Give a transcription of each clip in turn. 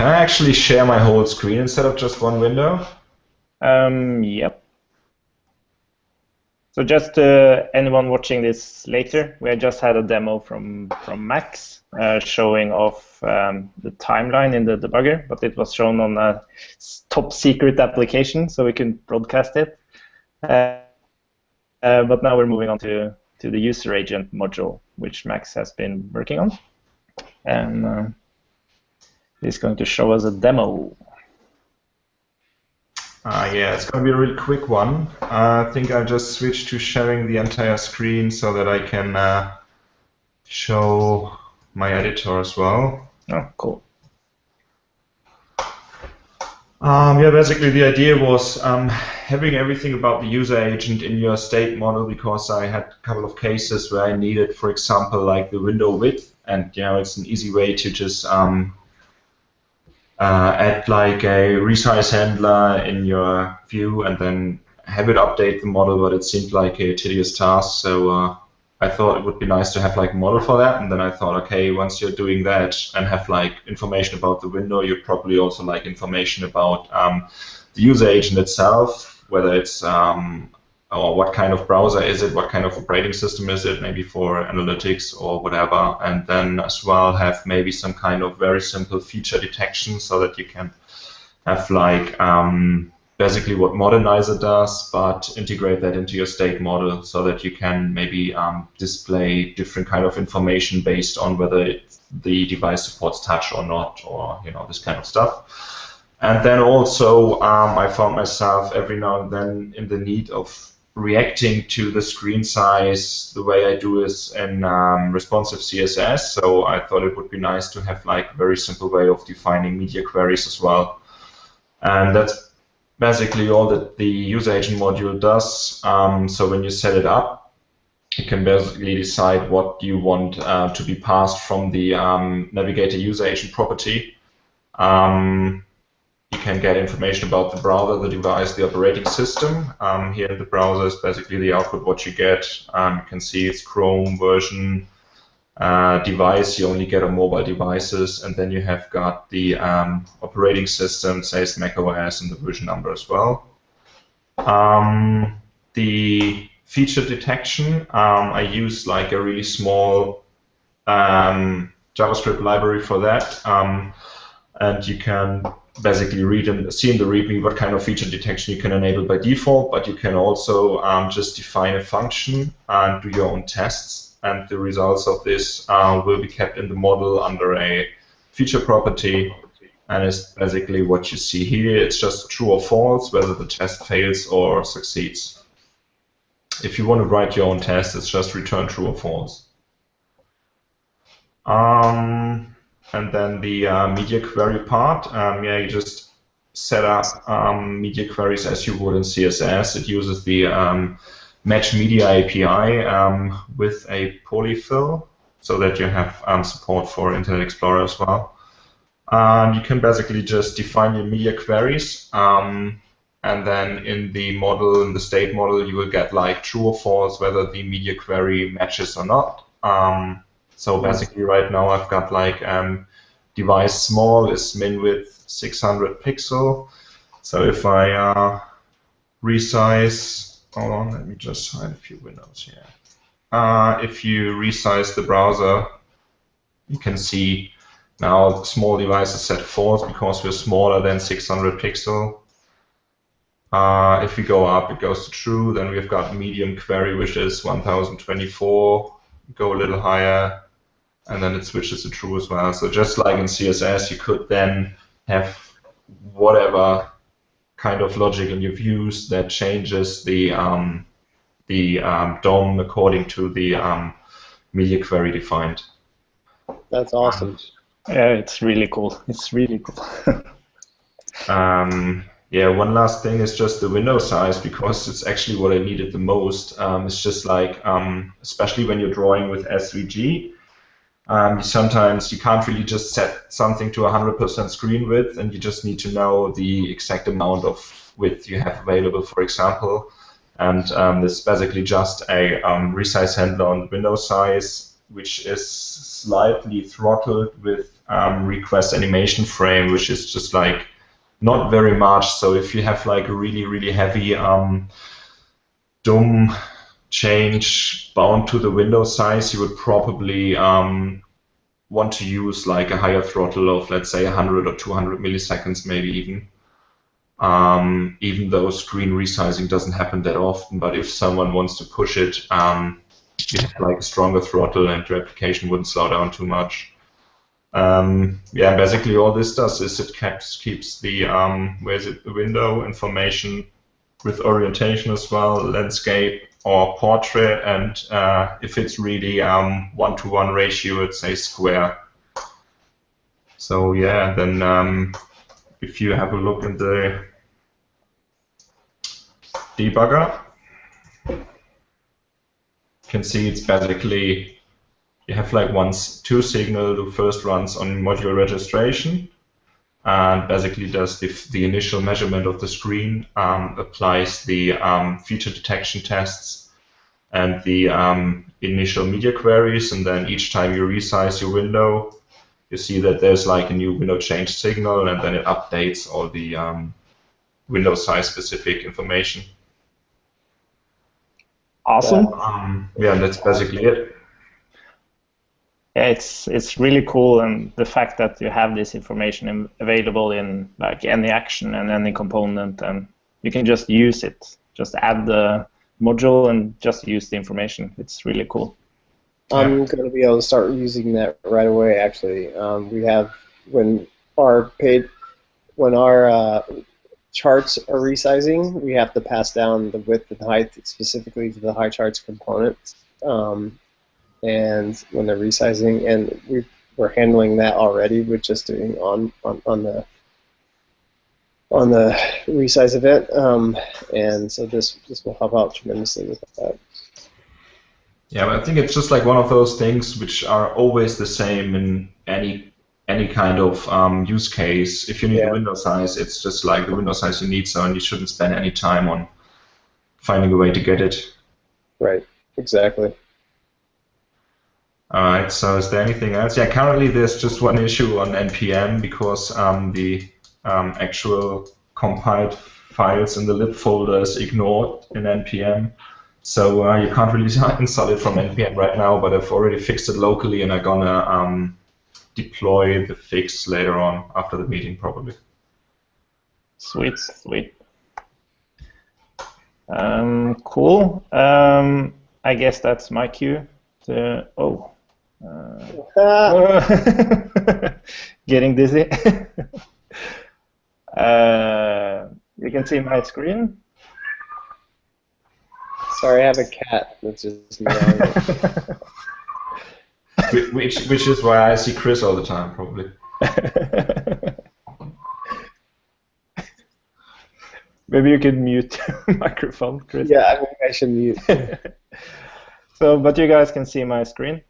Can I actually share my whole screen instead of just one window? Yep. So just anyone watching this later, we just had a demo from Max showing off the timeline in the debugger, but it was shown on a top secret application, so we couldn't broadcast it. But now we're moving on to the Useragent module, which Max has been working on. And he's going to show us a demo. Yeah, it's going to be a really quick one. I think I'll just switch to sharing the entire screen so that I can show my editor as well. Oh, cool. Yeah, basically the idea was having everything about the user agent in your state model, because I had a couple of cases where I needed, for example, like the window width, and it's an easy way to just add like a resize handler in your view and then have it update the model, but it seemed like a tedious task, so I thought it would be nice to have like a model for that. And then I thought, okay, once you're doing that and have like information about the window, you probably also like information about the user agent itself, whether it's or what kind of browser is it, what kind of operating system is it, maybe for analytics or whatever, and then as well have maybe some kind of very simple feature detection so that you can have like basically what Modernizer does, but integrate that into your state model so that you can maybe display different kind of information based on whether the device supports touch or not, or this kind of stuff. And then also I found myself every now and then in the need of reacting to the screen size the way I do is in responsive CSS. So I thought it would be nice to have like a very simple way of defining media queries as well. And that's basically all that the user agent module does. So when you set it up, you can basically decide what you want to be passed from the navigator user agent property. You can get information about the browser, the device, the operating system. Here in the browser is basically the output what you get. You can see it's Chrome version, device you only get on mobile devices, and then you have got the operating system, says Mac OS, and the version number as well. The feature detection, I use like a really small JavaScript library for that, and you can basically read and see in the README what kind of feature detection you can enable by default, but you can also just define a function and do your own tests, and the results of this will be kept in the model under a feature property, and it's basically what you see here. It's just true or false, whether the test fails or succeeds. If you want to write your own test, it's just return true or false. And then the media query part, yeah, you just set up media queries as you would in CSS. It uses the Match Media API with a polyfill, so that you have support for Internet Explorer as well. You can basically just define your media queries, and then in the model, in the state model, you will get like true or false, whether the media query matches or not. So basically right now I've got like device small is min width 600 pixel. So if I resize, hold on, let me just hide a few windows here. If you resize the browser, you can see now the small device is set false because we're smaller than 600 pixel. If we go up, it goes to true. Then we've got medium query, which is 1024. Go a little higher, and then it switches to true as well. So just like in CSS, you could then have whatever kind of logic in your views that changes the DOM according to the media query defined. That's awesome. Yeah, it's really cool. It's really cool. Yeah, one last thing is just the window size, because it's actually what I needed the most. It's just like, especially when you're drawing with SVG, sometimes you can't really just set something to 100% screen width, and you just need to know the exact amount of width you have available, for example. And this is basically just a resize handler on window size. which is slightly throttled with request animation frame, which is just like not very much. So if you have like a really heavy DOM change bound to the window size, you would probably want to use like a higher throttle of, let's say, 100 or 200 milliseconds, maybe even though screen resizing doesn't happen that often. But if someone wants to push it, you have like a stronger throttle and your application wouldn't slow down too much. Yeah, basically all this does is it keeps the the window information with orientation as well, landscape or portrait, and if it's really 1-to-1 ratio, it's a square. So yeah, then if you have a look in the debugger, you can see it's basically, you have like two signal. The first runs on module registration and basically does the initial measurement of the screen, applies the feature detection tests and the initial media queries, and then each time you resize your window, you see that there's like a new window change signal, and then it updates all the window size specific information. Awesome. Yeah, that's basically it. Yeah, it's really cool, and the fact that you have this information available in like any action and any component, and you can just use it. Just add the module and just use the information. It's really cool. I'm going to be able to start using that right away. Actually, we have when our charts are resizing, we have to pass down the width and height specifically to the high charts component. And when they're resizing, and we're handling that already with just doing on the resize event, and so this will help out tremendously with that. Yeah, but I think it's just like one of those things which are always the same in any kind of use case. If you need the window size, it's just like the window size you need, so and you shouldn't spend any time on finding a way to get it. Right. Exactly. All right, so is there anything else? Yeah, currently there's just one issue on NPM because the actual compiled files in the lib folder is ignored in NPM. So you can't really install it from NPM right now, but I've already fixed it locally, and I'm gonna deploy the fix later on after the meeting, probably. Sweet, sweet. Cool. I guess that's my cue. Getting dizzy. You can see my screen. Sorry, I have a cat that's just meowing. which is why I see Chris all the time, probably. Maybe you could mute your microphone, Chris. Yeah, I think I should mute. So, but you guys can see my screen?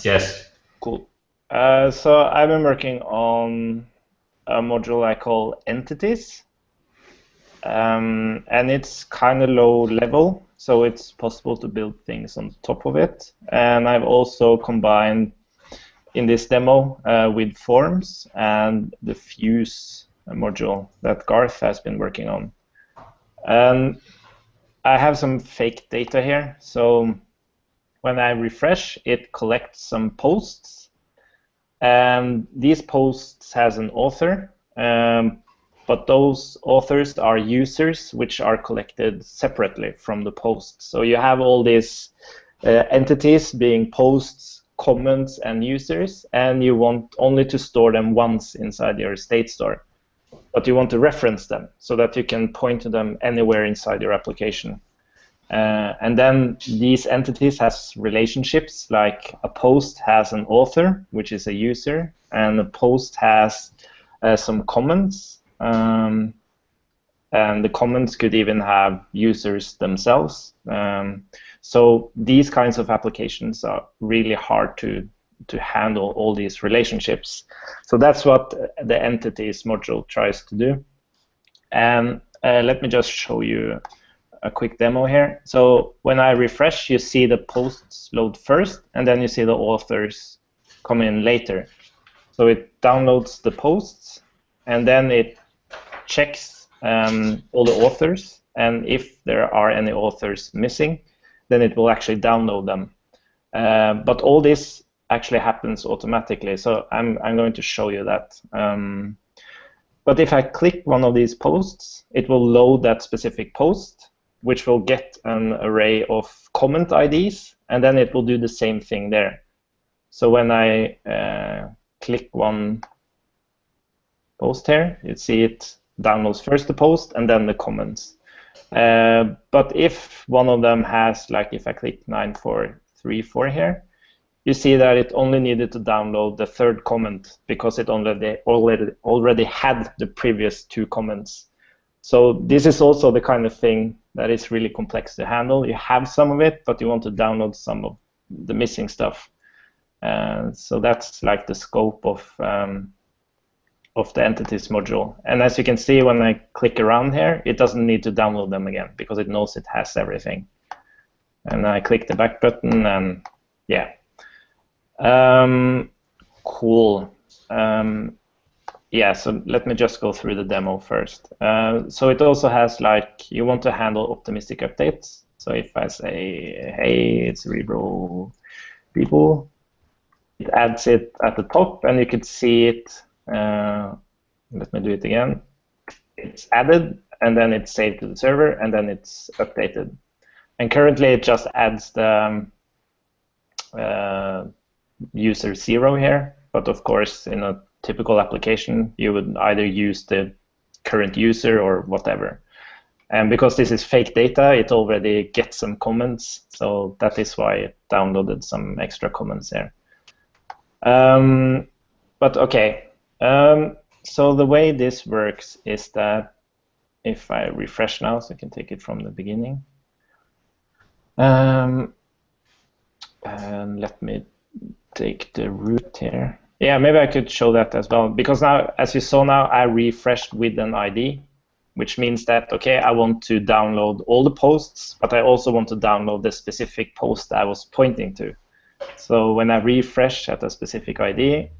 Yes. Cool. So I've been working on a module I call entities. And it's kind of low level, so it's possible to build things on top of it. And I've also combined in this demo with forms and the fuse module that Garth has been working on. And I have some fake data here. So when I refresh, it collects some posts. And these posts has an author. But those authors are users which are collected separately from the posts. So you have all these entities being posts, comments, and users, and you want only to store them once inside your state store. But you want to reference them so that you can point to them anywhere inside your application. And then these entities has relationships, like a post has an author, which is a user, and a post has some comments. And the comments could even have users themselves. So these kinds of applications are really hard to handle all these relationships. So that's what the entities module tries to do. And let me just show you a quick demo here. So when I refresh, you see the posts load first, and then you see the authors come in later. So it downloads the posts, and then it checks all the authors, and if there are any authors missing, then it will actually download them. But all this actually happens automatically, so I'm going to show you that. But if I click one of these posts, it will load that specific post, which will get an array of comment IDs, and then it will do the same thing there. So when I click one post here, you see it downloads first the post and then the comments. But if one of them has, like if I click 9434 here, you see that it only needed to download the third comment because it already had the previous two comments. So this is also the kind of thing that is really complex to handle. You have some of it, but you want to download some of the missing stuff. So that's like the scope of the entities module. And as you can see, when I click around here, it doesn't need to download them again because it knows it has everything. And I click the back button, and yeah. Cool. Yeah, so let me just go through the demo first. So it also has, like, you want to handle optimistic updates. So if I say, hey, it's Cerebral people, it adds it at the top, and you could see it. Let me do it again. It's added, and then it's saved to the server, and then it's updated. And currently, it just adds the user 0 here. But of course, in a typical application, you would either use the current user or whatever. And because this is fake data, it already gets some comments. So that is why it downloaded some extra comments here. But OK. So the way this works is that if I refresh now, so I can take it from the beginning. And let me take the root here. Yeah, maybe I could show that as well. Because now, as you saw now, I refreshed with an ID, which means that, OK, I want to download all the posts, but I also want to download the specific post I was pointing to. So when I refresh at a specific ID,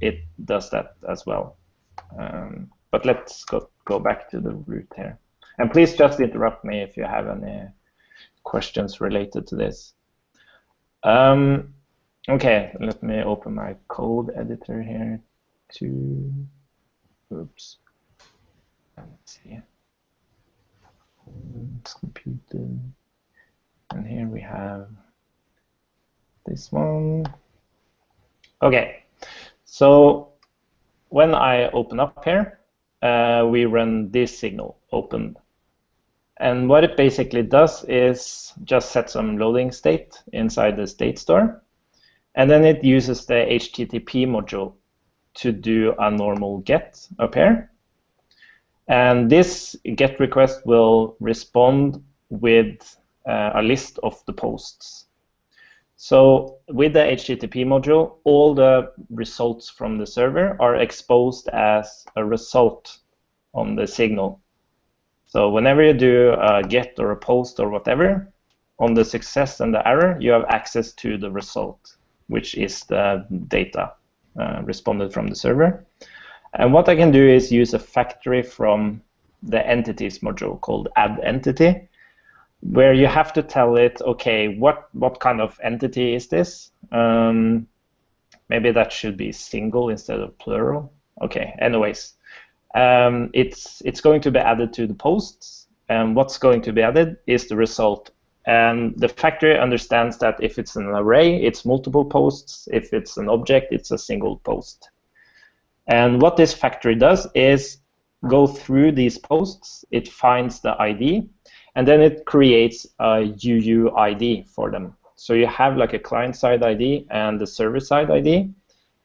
it does that as well. But let's go back to the root here. And please just interrupt me if you have any questions related to this. OK, let me open my code editor here too. Oops. Let's see. It's computed. And here we have this one. OK. So when I open up here, we run this signal, open. And what it basically does is just set some loading state inside the state store. And then it uses the HTTP module to do a normal get up here. And this GET request will respond with a list of the posts. So with the HTTP module, all the results from the server are exposed as a result on the signal. So whenever you do a GET or a POST or whatever, on the success and the error, you have access to the result, which is the data responded from the server. And what I can do is use a factory from the entities module called add entity, where you have to tell it, OK, what kind of entity is this? Maybe that should be single instead of plural. OK, anyways, it's going to be added to the posts. And what's going to be added is the result. And the factory understands that if it's an array, it's multiple posts. If it's an object, it's a single post. And what this factory does is go through these posts. It finds the ID, and then it creates a UUID for them. So you have like a client-side ID and the server-side ID,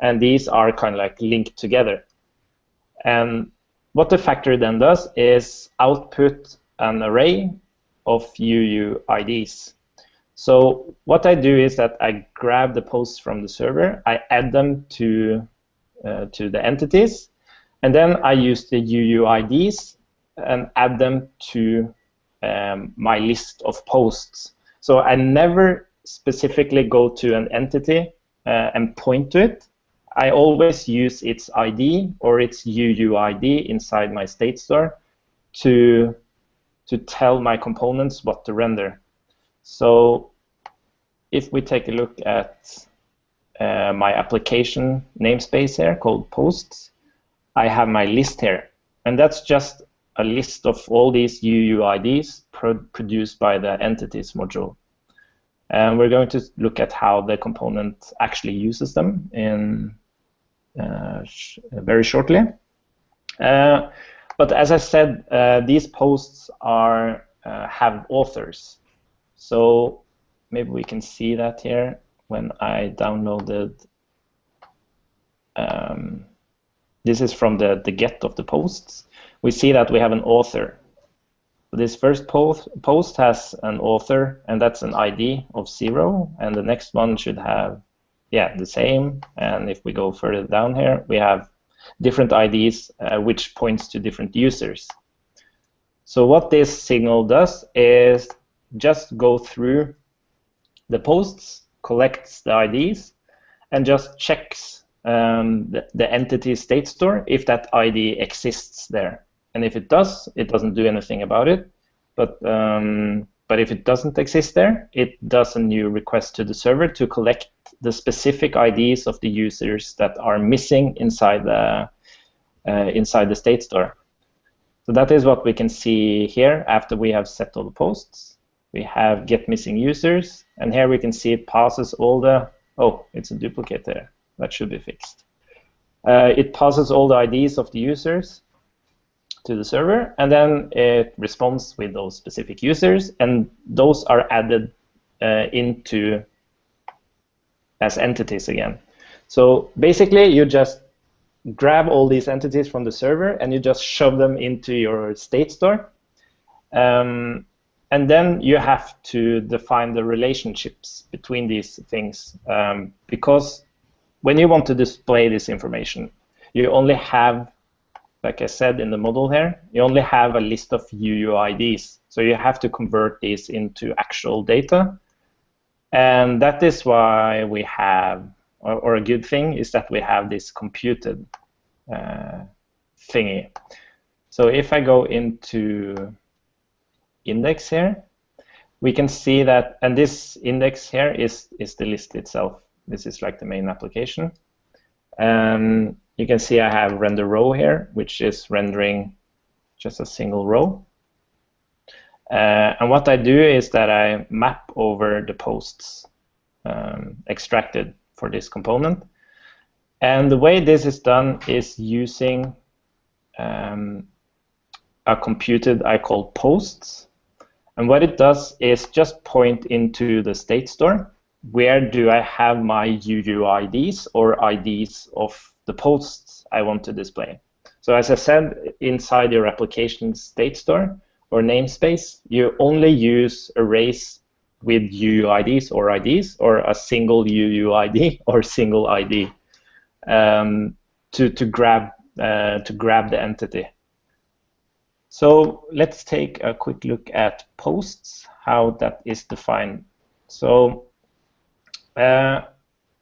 and these are kind of like linked together. And what the factory then does is output an array of UUIDs. So what I do is that I grab the posts from the server, I add them to the entities, and then I use the UUIDs and add them to my list of posts. So I never specifically go to an entity and point to it. I always use its ID or its UUID inside my state store to tell my components what to render. So if we take a look at my application namespace here called posts, I have my list here. And that's just a list of all these UUIDs produced by the entities module. And we're going to look at how the component actually uses them in very shortly. But as I said, these posts have authors. So maybe we can see that here when I downloaded. This is from the get of the posts. We see that we have an author. This first post has an author, and that's an ID of 0, and the next one should have, the same. And if we go further down here, we have different IDs, which points to different users. So what this signal does is just go through the posts, collects the IDs, and just checks the entity state store if that ID exists there. And if it does, it doesn't do anything about it. But if it doesn't exist there, it does a new request to the server to collect the specific IDs of the users that are missing inside the state store. So that is what we can see here after we have set all the posts. We have get missing users, and here we can see it passes all the, oh, it's a duplicate there. That should be fixed. It passes all the IDs of the users to the server, and then it responds with those specific users, and those are added into as entities again. So basically, you just grab all these entities from the server and you just shove them into your state store. And then you have to define the relationships between these things, because when you want to display this information, you only have, like I said in the model here, you only have a list of UUIDs. So you have to convert these into actual data. And that is why we have, or a good thing is that we have this computed thingy. So if I go into index here, we can see that, and this index here is the list itself. This is like the main application. You can see I have render row here, which is rendering just a single row. And what I do is that I map over the posts extracted for this component. And the way this is done is using a computed I call posts. And what it does is just point into the state store. Where do I have my UUIDs or IDs of the posts I want to display? So as I said, inside your application state store or namespace, you only use arrays with UUIDs or IDs, or a single UUID or single ID to grab the entity. So let's take a quick look at posts, how that is defined. So I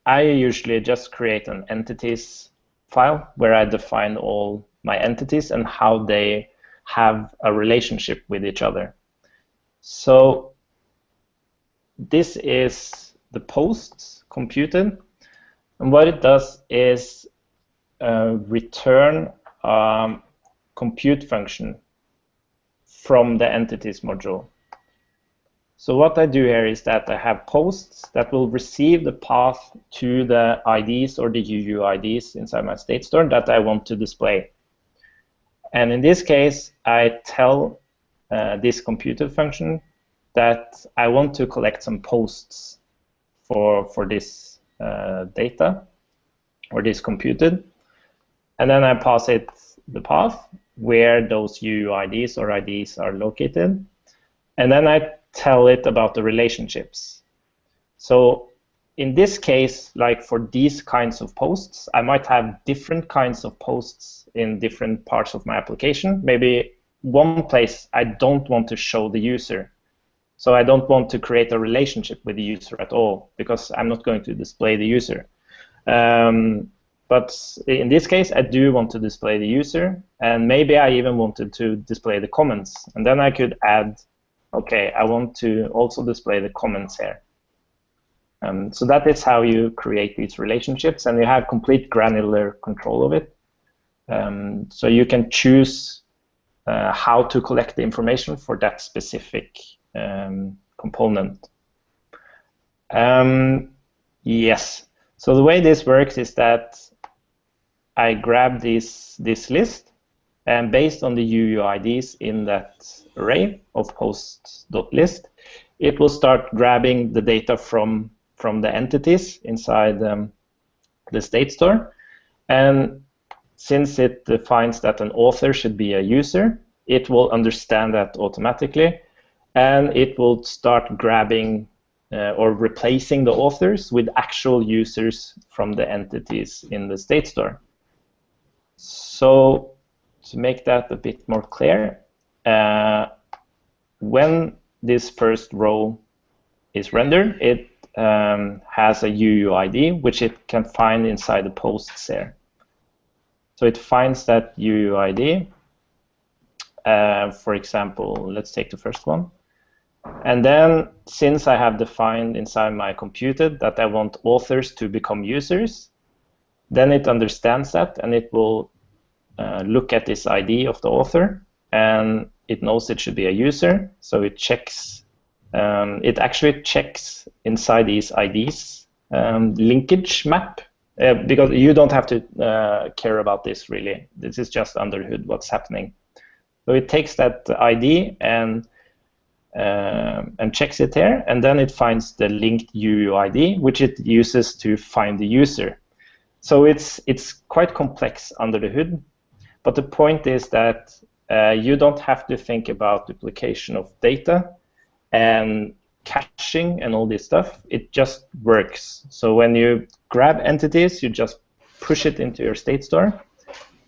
usually just create an entities file where I define all my entities and how they have a relationship with each other. So this is the posts computed, and what it does is return a compute function from the entities module. So what I do here is that I have posts that will receive the path to the IDs or the UUIDs inside my state store that I want to display. And in this case, I tell this computed function that I want to collect some posts for this data, or this computed. And then I pass it the path where those UUIDs or IDs are located. And then I tell it about the relationships. So in this case, like for these kinds of posts, I might have different kinds of posts in different parts of my application. Maybe one place I don't want to show the user. So I don't want to create a relationship with the user at all, because I'm not going to display the user. But in this case, I do want to display the user, and maybe I even wanted to display the comments. And then I could add, okay, I want to also display the comments here. So that is how you create these relationships, and you have complete granular control of it. So you can choose how to collect the information for that specific component. Yes. So the way this works is that I grab this list, and based on the UUIDs in that array of posts.list, it will start grabbing the data from the entities inside the state store. And since it defines that an author should be a user, it will understand that automatically, and it will start grabbing or replacing the authors with actual users from the entities in the state store. So to make that a bit more clear, when this first row is rendered, it has a UUID, which it can find inside the posts here. So it finds that UUID. For example, let's take the first one. And then, since I have defined inside my computed that I want authors to become users, then it understands that, and it will look at this ID of the author, and it knows it should be a user. So it checks. It actually checks inside these IDs linkage map, because you don't have to care about this really. This is just under the hood what's happening. So it takes that ID and checks it here, and then it finds the linked UUID, which it uses to find the user. So it's quite complex under the hood, but the point is that you don't have to think about duplication of data and caching and all this stuff. It just works. So when you grab entities, you just push it into your state store,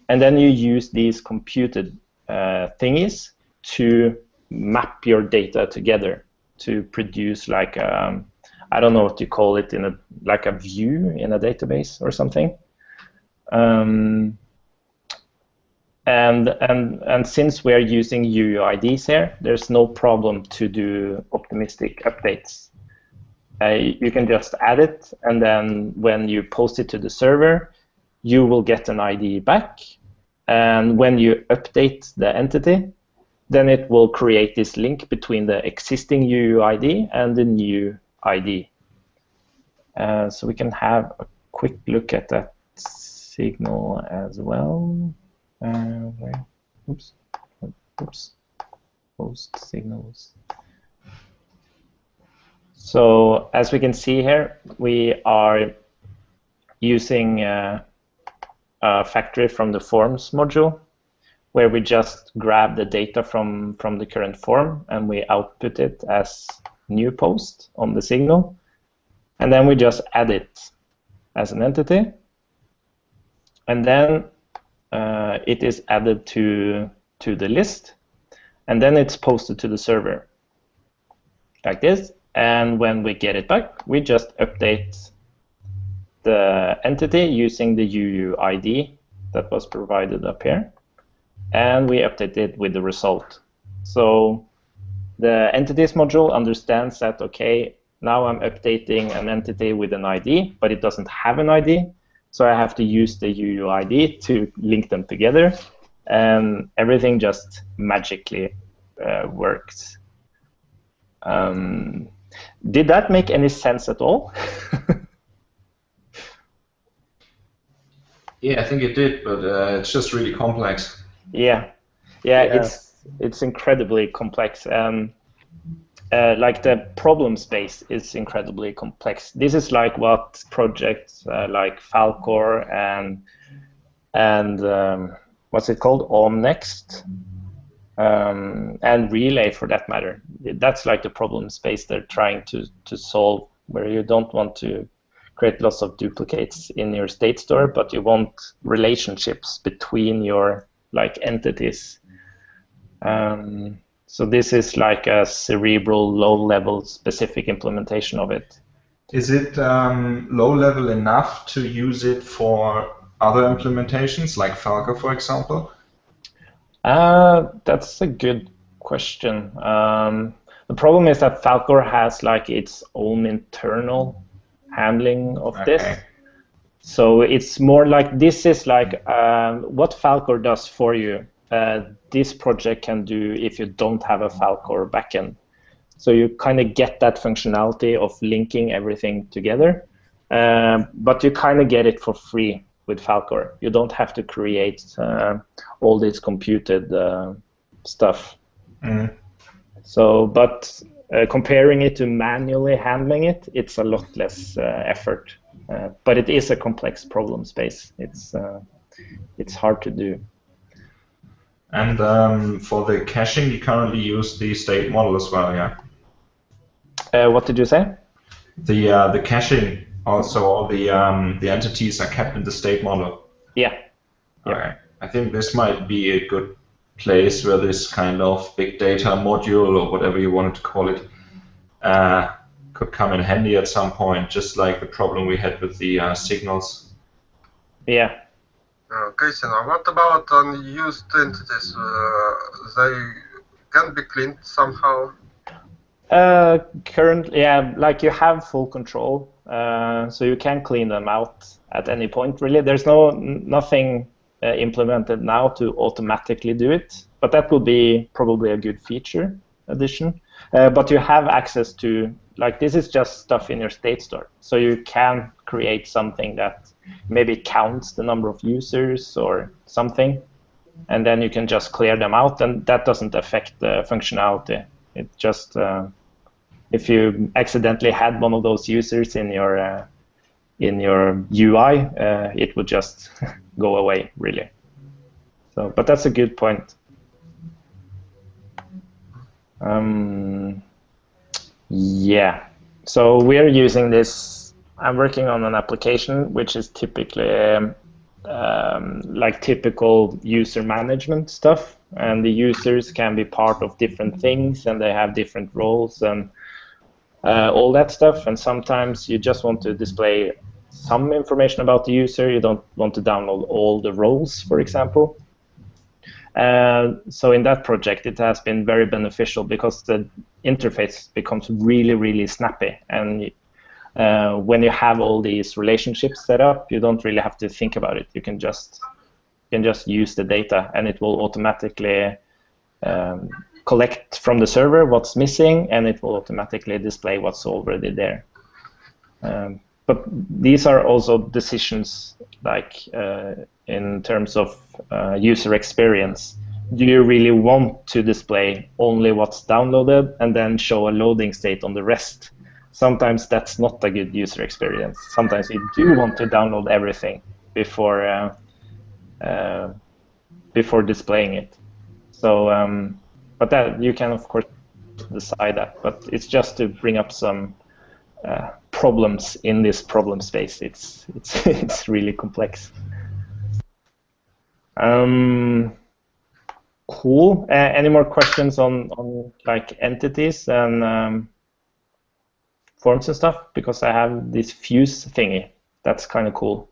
and then you use these computed thingies to map your data together to produce like I don't know what you call it, in like a view in a database or something. And since we are using UUIDs here, there's no problem to do optimistic updates. You can just add it, and then when you post it to the server, you will get an ID back. And when you update the entity, then it will create this link between the existing UUID and the new ID. So we can have a quick look at that signal as well. Oops, post signals. So as we can see here, we are using a factory from the forms module, where we just grab the data from the current form and we output it as new post on the signal, and then we just add it as an entity, and then it is added to the list, and then it's posted to the server like this. And when we get it back, we just update the entity using the UUID that was provided up here, and we update it with the result. So the entities module understands that, okay, now I'm updating an entity with an ID, but it doesn't have an ID, so I have to use the UUID to link them together, and everything just magically works. Did that make any sense at all? Yeah, I think it did, but it's just really complex. Yeah. It's incredibly complex. Like the problem space is incredibly complex. This is like what projects like Falcor and what's it called, Next, and Relay for that matter. That's like the problem space they're trying to solve, where you don't want to create lots of duplicates in your state store, but you want relationships between your like entities. So this is like a Cerebral low-level specific implementation of it. Is it low-level enough to use it for other implementations, like Falcor, for example? That's a good question. The problem is that Falcor has like its own internal handling of this. So it's more like, this is like what Falcor does for you, this project can do if you don't have a Falcor backend. So you kind of get that functionality of linking everything together, but you kind of get it for free with Falcor. You don't have to create all this computed stuff. So, but comparing it to manually handling it, it's a lot less effort. But it is a complex problem space. It's hard to do. And for the caching, you currently use the state model as well, yeah? What did you say? The caching, also all the entities are kept in the state model. Yeah. Okay. I think this might be a good place where this kind of big data module, or whatever you wanted to call it, could come in handy at some point, just like the problem we had with the signals. Yeah. Christian, what about unused entities? They can be cleaned somehow? Currently, yeah, like you have full control, so you can clean them out at any point, really. There's nothing implemented now to automatically do it, but that would be probably a good feature addition. But you have access to, like, this is just stuff in your state store, so you can create something that maybe counts the number of users or something, and then you can just clear them out, and that doesn't affect the functionality. It just, if you accidentally had one of those users in your UI, it would just go away, really. So, but that's a good point. Yeah, so we're using this. I'm working on an application which is typically like typical user management stuff, and the users can be part of different things, and they have different roles and all that stuff. And sometimes you just want to display some information about the user. You don't want to download all the roles, for example. So in that project, it has been very beneficial because the interface becomes really, really snappy. And when you have all these relationships set up, you don't really have to think about it. You can just use the data, and it will automatically collect from the server what's missing, and it will automatically display what's already there. But these are also decisions, like in terms of user experience. Do you really want to display only what's downloaded and then show a loading state on the rest? Sometimes that's not a good user experience. Sometimes you do want to download everything before displaying it. So, but that you can of course decide that. But it's just to bring up some problems in this problem space. It's really complex. Cool. Any more questions on like entities and forms and stuff? Because I have this fuse thingy. That's kind of cool.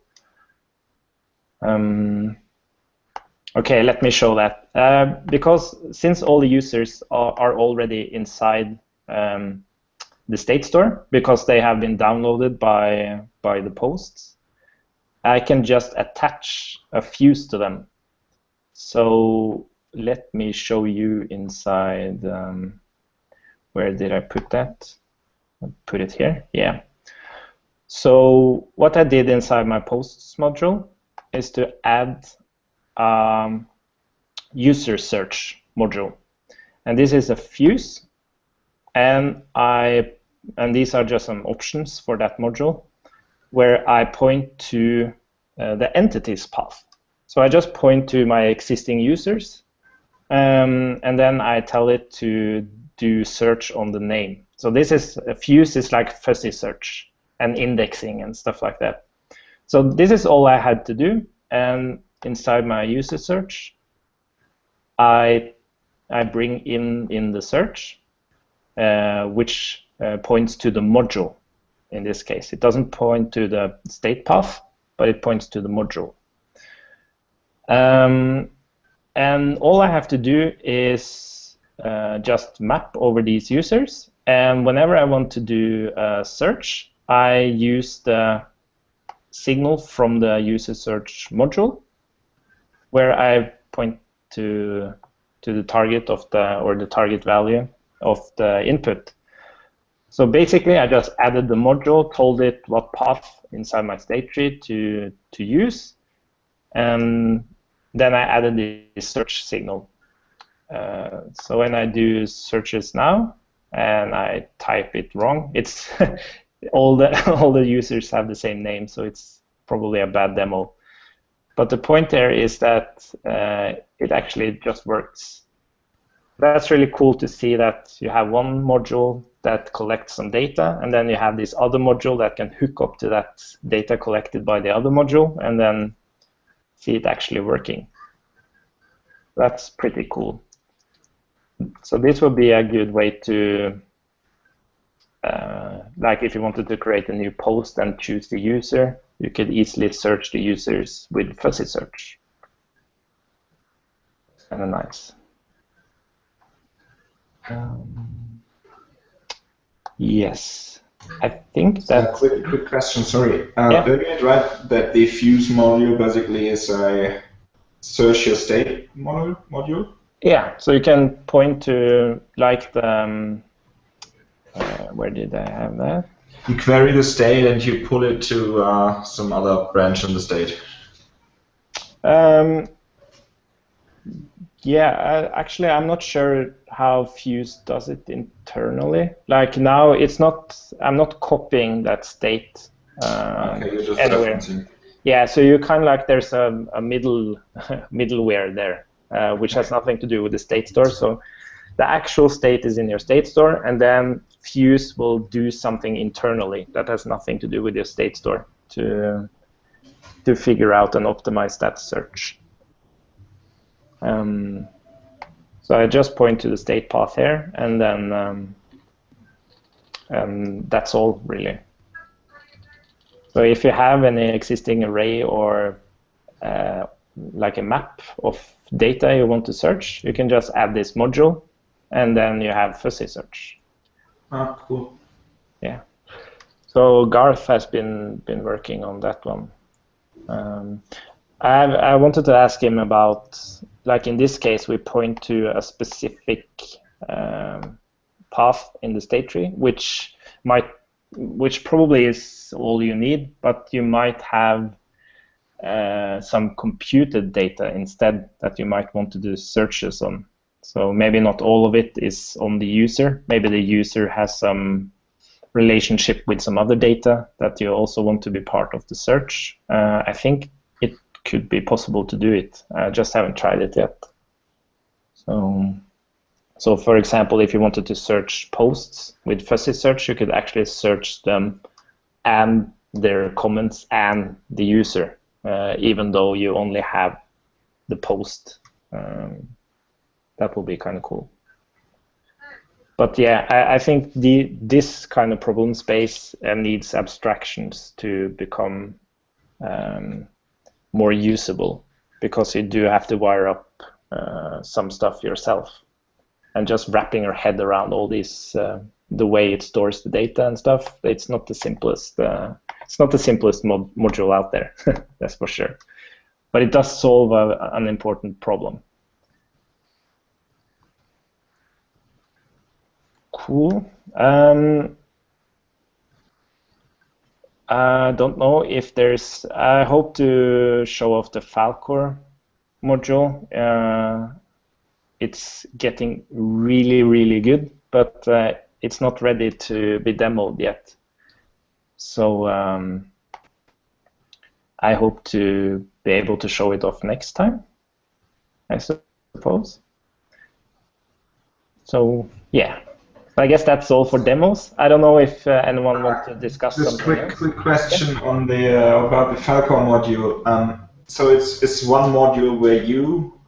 Okay, let me show that. Because since all the users are already inside the state store, because they have been downloaded by the posts, I can just attach a fuse to them. So let me show you inside, where did I put that? I put it here, yeah. So what I did inside my posts module is to add user search module. And this is a fuse, and these are just some options for that module, where I point to the entities path. So I just point to my existing users, and then I tell it to do search on the name. So this is a fuse is like fuzzy search and indexing and stuff like that. So this is all I had to do, and inside my user search, I I bring in the search, which points to the module. In this case, it doesn't point to the state path, but it points to the module. And all I have to do is just map over these users. And whenever I want to do a search, I use the signal from the user search module, where I point to the target of the target value of the input. So basically, I just added the module, told it what path inside my state tree to use, and then I added the search signal. So when I do searches now and I type it wrong, it's all the users have the same name, so it's probably a bad demo. But the point there is that it actually just works. That's really cool to see that you have one module that collects some data, and then you have this other module that can hook up to that data collected by the other module, and then see it actually working. That's pretty cool. So this would be a good way to, like if you wanted to create a new post and choose the user, you could easily search the users with fuzzy search. Kind of nice. Yes, I think that. Quick question. Sorry. Yeah. Did I get it right that the fuse module basically is a search your state module? Yeah. So you can point to like the. Where did I have that? You query the state and you pull it to some other branch in the state. Yeah, actually, I'm not sure how Fuse does it internally. Like now, it's not. I'm not copying that state Okay, you're just anywhere. referencing. Yeah, so you kind of like there's a middleware there, which has nothing to do with the state store. So the actual state is in your state store, and then Fuse will do something internally that has nothing to do with your state store to figure out and optimize that search. So I just point to the state path here, and then that's all really. So if you have any existing array or like a map of data you want to search, you can just add this module, and then you have fuzzy search. Ah, cool. Yeah. So Garth has been working on that one. I wanted to ask him about, like in this case, we point to a specific path in the state tree, which probably is all you need, but you might have some computed data instead that you might want to do searches on. So maybe not all of it is on the user. Maybe the user has some relationship with some other data that you also want to be part of the search. I think it could be possible to do it. I just haven't tried it yet. So for example, if you wanted to search posts with fuzzy search, you could actually search them and their comments and the user, even though you only have the post. That will be kind of cool. But yeah, I think this kind of problem space needs abstractions to become more usable, because you do have to wire up some stuff yourself, and just wrapping your head around all these, the way it stores the data and stuff. It's not the simplest. It's not the simplest module out there, that's for sure. But it does solve an important problem. Cool. I don't know if there's. I hope to show off the Falcor module. It's getting really, really good, but it's not ready to be demoed yet. So I hope to be able to show it off next time, I suppose. So yeah. I guess that's all for demos. I don't know if anyone wants to discuss just something else. Quick question on the about the Falcor module. So it's one module where you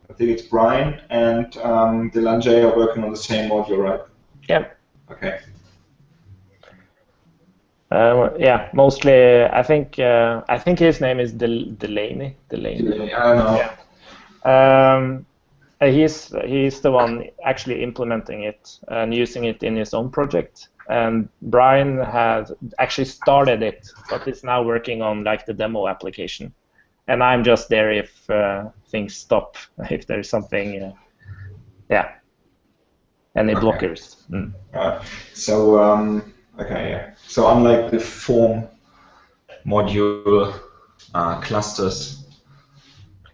I think it's Brian and Delanjay are working on the same module, right? Yeah. Okay. Yeah, mostly. I think his name is Delaney. Delaney, I don't know. Yeah. He's the one actually implementing it and using it in his own project. And Brian has actually started it, but is now working on like the demo application. And I'm just there if things stop, if there's something, any blockers. So okay, yeah. So unlike the form module clusters.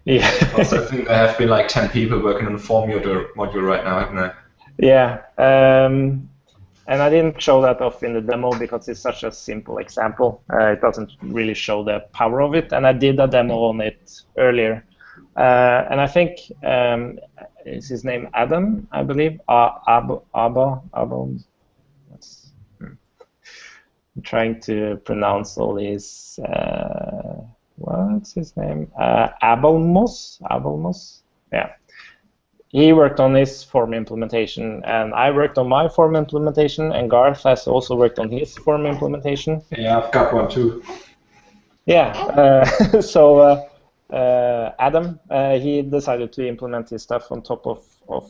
Yeah. Also, I think there have been like 10 people working on the form module right now, haven't there? Yeah, and I didn't show that off in the demo because it's such a simple example. It doesn't really show the power of it, and I did a demo on it earlier. And I think is his name Adam, I believe. Abba. I'm trying to pronounce all his. What's his name? Abelmos. Yeah. He worked on his form implementation, and I worked on my form implementation, and Garth has also worked on his form implementation. Yeah, I've got one too. Yeah. So Adam, he decided to implement his stuff on top of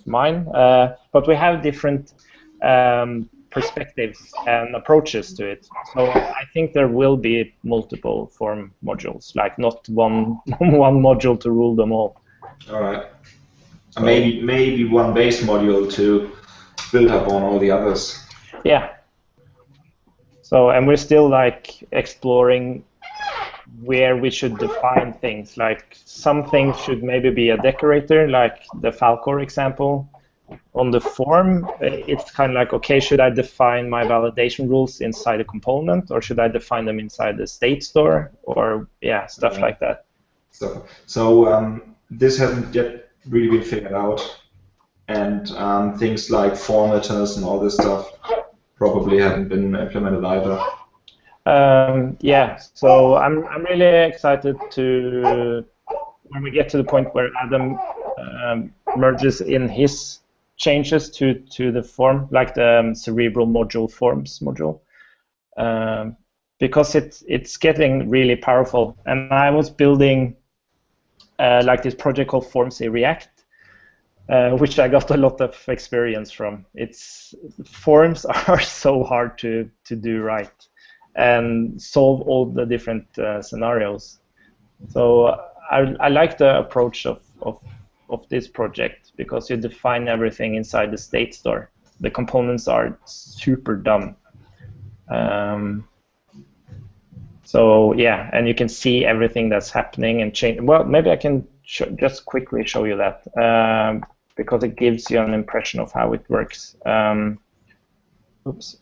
mine, but we have different perspectives and approaches to it. So I think there will be multiple form modules, like not one module to rule them all. All right. So maybe one base module to build up on all the others. Yeah. So, and we're still like exploring where we should define things. Like some things should maybe be a decorator, like the Falcor example. On the form, it's kind of like, okay, should I define my validation rules inside a component, or should I define them inside the state store, or stuff like that. So this hasn't yet really been figured out, and things like formatters and all this stuff probably haven't been implemented either. Yeah, so I'm really excited to when we get to the point where Adam merges in his changes to the form, like the Cerebral module forms module, because it's getting really powerful. And I was building like this project called Forms React, which I got a lot of experience from. Forms are so hard to do right and solve all the different scenarios. So I like the approach of this project, because you define everything inside the state store. The components are super dumb. So yeah, and you can see everything that's happening and change. Well, maybe I can just quickly show you that, because it gives you an impression of how it works. Oops.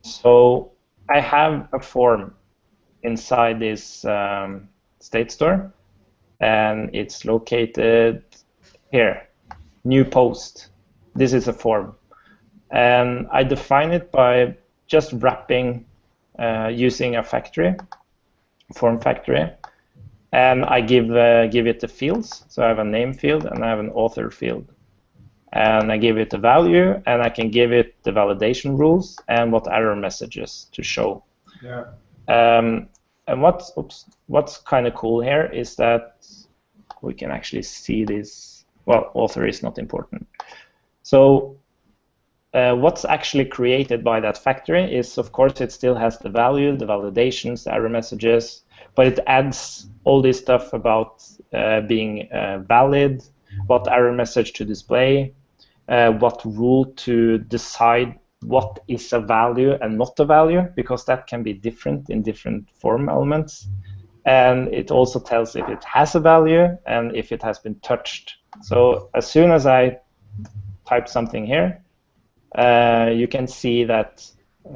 So I have a form inside this state store, and it's located here, new post. This is a form, and I define it by just wrapping using a factory, form factory, and I give it the fields. So I have a name field and I have an author field, and I give it a value, and I can give it the validation rules and what error messages to show. Yeah. And what's kind of cool here is that we can actually see this. Well, author is not important. So what's actually created by that factory is, of course, it still has the value, the validations, the error messages, but it adds all this stuff about being valid, what error message to display, what rule to decide what is a value and not a value, because that can be different in different form elements. And it also tells if it has a value and if it has been touched. So as soon as I type something here, you can see that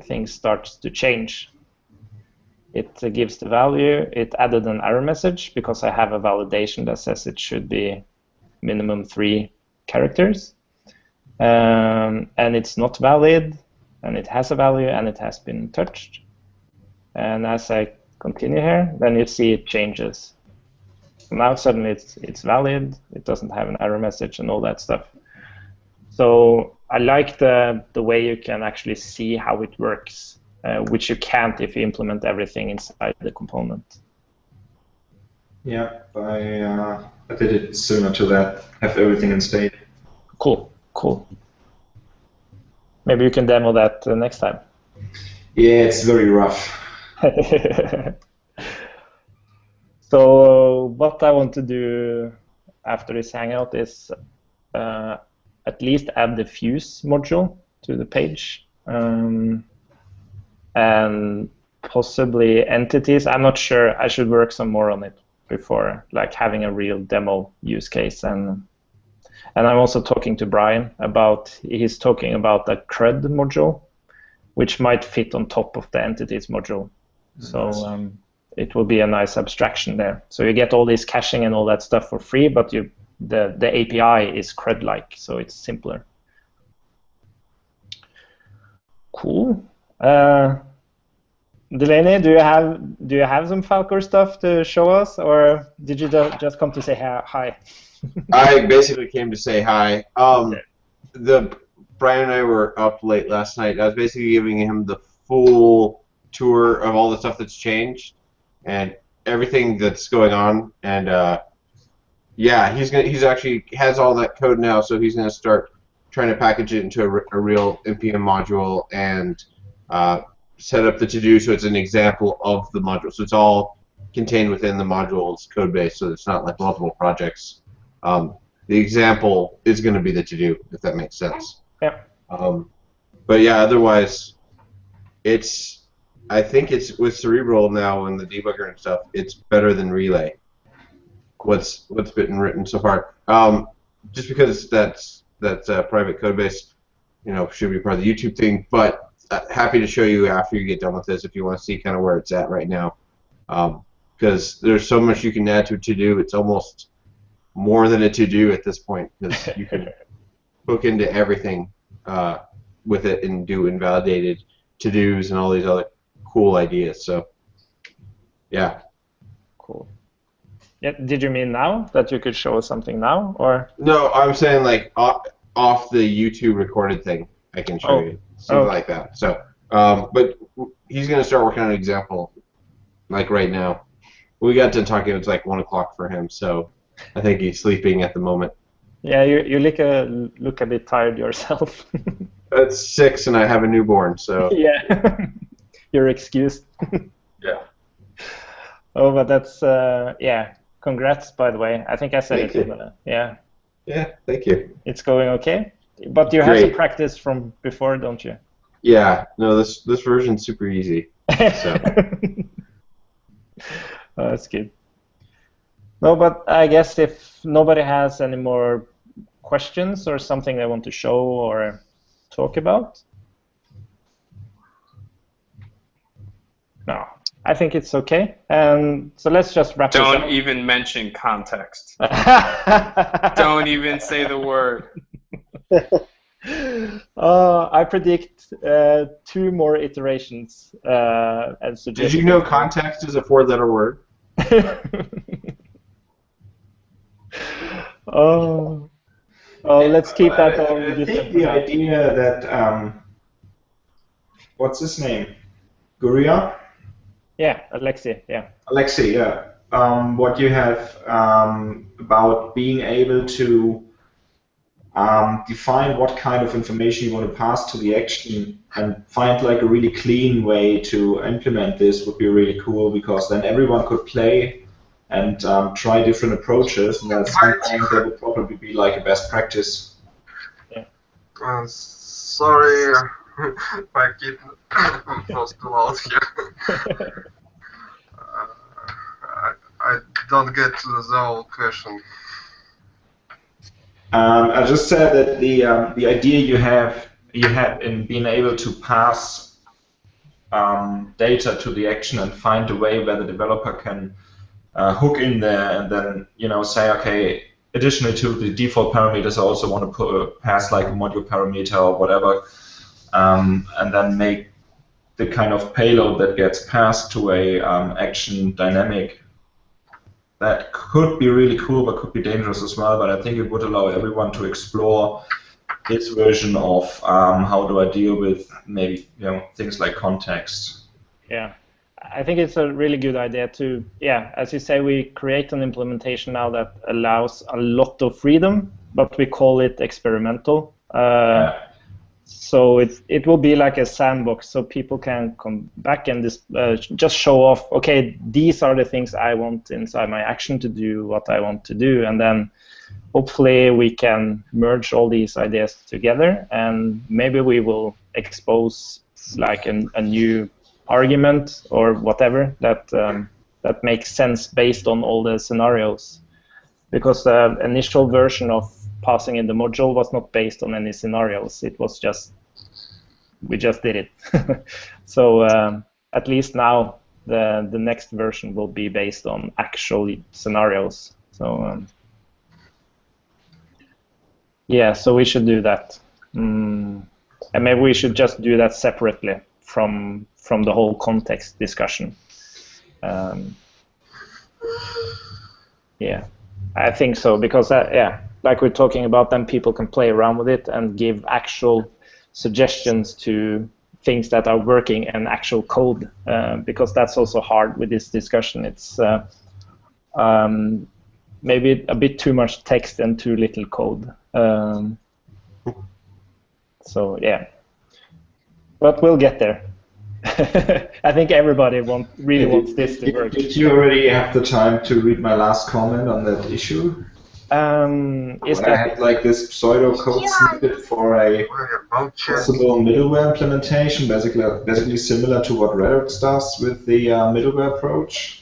things start to change. It gives the value. It added an error message because I have a validation that says it should be minimum 3 characters. And it's not valid, and it has a value, and it has been touched. And as I continue here, then you see it changes. Now suddenly it's valid. It doesn't have an error message and all that stuff. So I like the way you can actually see how it works, which you can't if you implement everything inside the component. Yeah, I did it sooner to that. Have everything in state. Cool. Maybe you can demo that next time. Yeah, it's very rough. So what I want to do after this hangout is at least add the fuse module to the page, and possibly entities. I'm not sure. I should work some more on it before like having a real demo use case. And I'm also talking to Brian about, he's talking about the CRUD module, which might fit on top of the entities module. So it will be a nice abstraction there. So you get all this caching and all that stuff for free, but the API is CRUD-like, so it's simpler. Cool. Delaney, do you have some Falcor stuff to show us, or did you just come to say hi? I basically came to say hi. Brian and I were up late last night. I was basically giving him the full tour of all the stuff that's changed and everything that's going on. And yeah, he's actually has all that code now, so he's going to start trying to package it into a real npm module and set up the to-do so it's an example of the module. So it's all contained within the module's code base, so it's not like multiple projects. The example is going to be the to-do, if that makes sense. Yeah. But yeah, otherwise, I think it's with Cerebral now and the debugger and stuff, it's better than Relay. What's been written so far. Just because that's private code base, should be part of the YouTube thing. But happy to show you after you get done with this if you want to see kind of where it's at right now. Because there's so much you can add to to-do. It's almost more than a to-do at this point, because you can hook into everything with it and do invalidated to-dos and all these other cool ideas. So, yeah. Cool. Yeah, did you mean now that you could show us something now, or? No, I'm saying like off the YouTube recorded thing. I can show you something like that. So, but he's gonna start working on an example, like right now. We got done talking. It's like 1 o'clock for him, so I think he's sleeping at the moment. Yeah, you look a bit tired yourself. It's 6 and I have a newborn, so. Yeah, you're excused. Yeah. Oh, but that's yeah. Congrats, by the way. I think I said Thank it. you. Yeah. Yeah, thank you. It's going okay, but you have some practice from before, don't you? Yeah. No, this version's super easy. So. Oh, that's good. No, but I guess if nobody has any more questions or something they want to show or talk about, no, I think it's okay. And so let's just wrap this up. Don't even mention context. Don't even say the word. I predict 2 more iterations. And Did you know context is a 4-letter word? Let's keep that on. I think the idea that what's his name? Guria? Yeah, Alexei. Yeah. Alexei. Yeah. What you have about being able to define what kind of information you want to pass to the action and find like a really clean way to implement this would be really cool, because then everyone could play and try different approaches, and at some point that would probably be like a best practice. Yeah. Sorry, my kid was too loud here. I don't get the whole question. I just said that the idea you had in being able to pass data to the action and find a way where the developer can hook in there and then say, okay, additionally to the default parameters, I also want to pass like a module parameter or whatever, and then make the kind of payload that gets passed to a action dynamic. that could be really cool, but could be dangerous as well. But I think it would allow everyone to explore his version of how do I deal with maybe things like context. Yeah, I think it's a really good idea to, as you say, we create an implementation now that allows a lot of freedom, but we call it experimental. So it will be like a sandbox, so people can come back and just show off, okay, these are the things I want inside my action to do what I want to do, and then hopefully we can merge all these ideas together, and maybe we will expose like a new argument or whatever that makes sense based on all the scenarios, because the initial version of passing in the module was not based on any scenarios. It was just, we just did it. So at least now the next version will be based on actual scenarios. So so we should do that. And maybe we should just do that separately from the whole context discussion. I think so, because like we're talking about, then people can play around with it and give actual suggestions to things that are working and actual code, because that's also hard with this discussion. It's maybe a bit too much text and too little code. So but we'll get there. I think everybody really wants this to work. Did you already have the time to read my last comment on that issue? I had like this pseudo code snippet for a possible middleware implementation, basically similar to what Redux does with the middleware approach.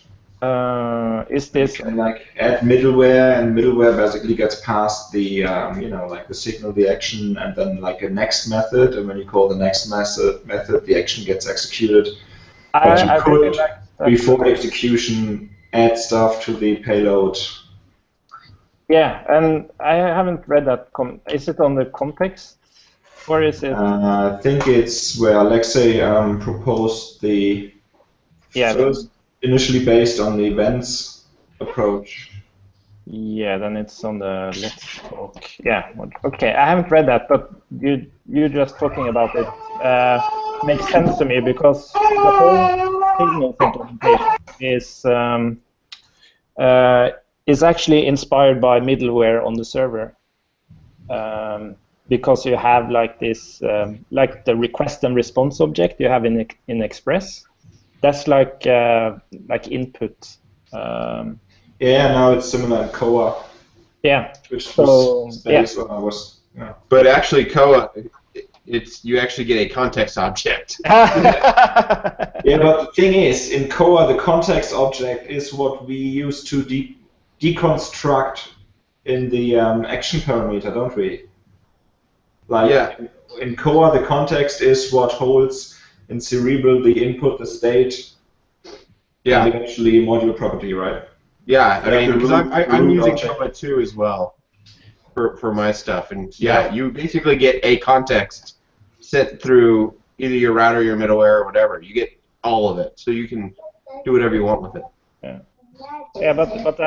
Is this? You can like add middleware, and middleware basically gets past the like the signal, the action, and then like a next method, and when you call the next method, the action gets executed. But you could, really like before execution, add stuff to the payload. Yeah, and I haven't read that. Is it on the context, or is it? I think it's where Alexei proposed the first, initially based on the events approach. Yeah, then it's on the let's talk. Yeah, okay. I haven't read that, but you just talking about it makes sense to me, because the whole signal implementation is actually inspired by middleware on the server, because you have like this, like the request and response object you have in Express. That's like input. Now it's similar in Koa. Yeah. Which was when I was. Yeah. But actually, Koa, you actually get a context object. Yeah, but the thing is, in Koa, the context object is what we use to deconstruct in the action parameter, don't we? Like in Koa, the context is what holds in Cerebral the input, the state, and eventually module property, right? Yeah, I mean, because I'm using Koa too as well for my stuff, and you basically get a context sent through either your router, your middleware, or whatever. You get all of it, so you can do whatever you want with it. Yeah, but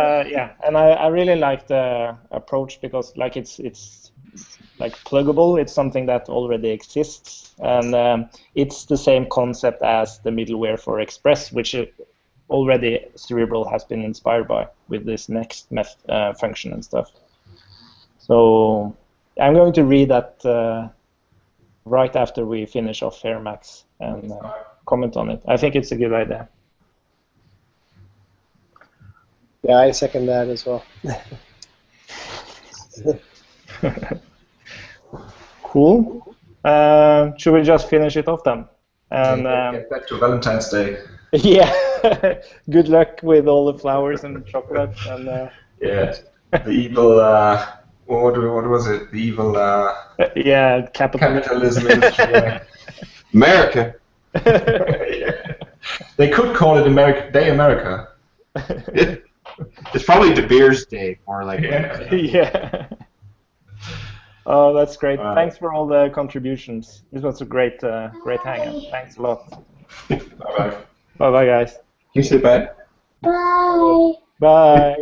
and I really like the approach, because like it's like pluggable. It's something that already exists, and it's the same concept as the middleware for Express, which already Cerebral has been inspired by with this next function and stuff. So I'm going to read that right after we finish off here, Max, and comment on it. I think it's a good idea. Yeah, I second that as well. Cool. Should we just finish it off then? And get back to Valentine's Day. Yeah. Good luck with all the flowers and chocolate. And the evil. What was it? The evil. Capitalism industry. America. They could call it America. It's probably De Beers Day, more like. Yeah. Oh, that's great. Thanks for all the contributions. This was a great hangout. Thanks a lot. Bye-bye. Bye-bye, guys. You say bye? Bye. Bye.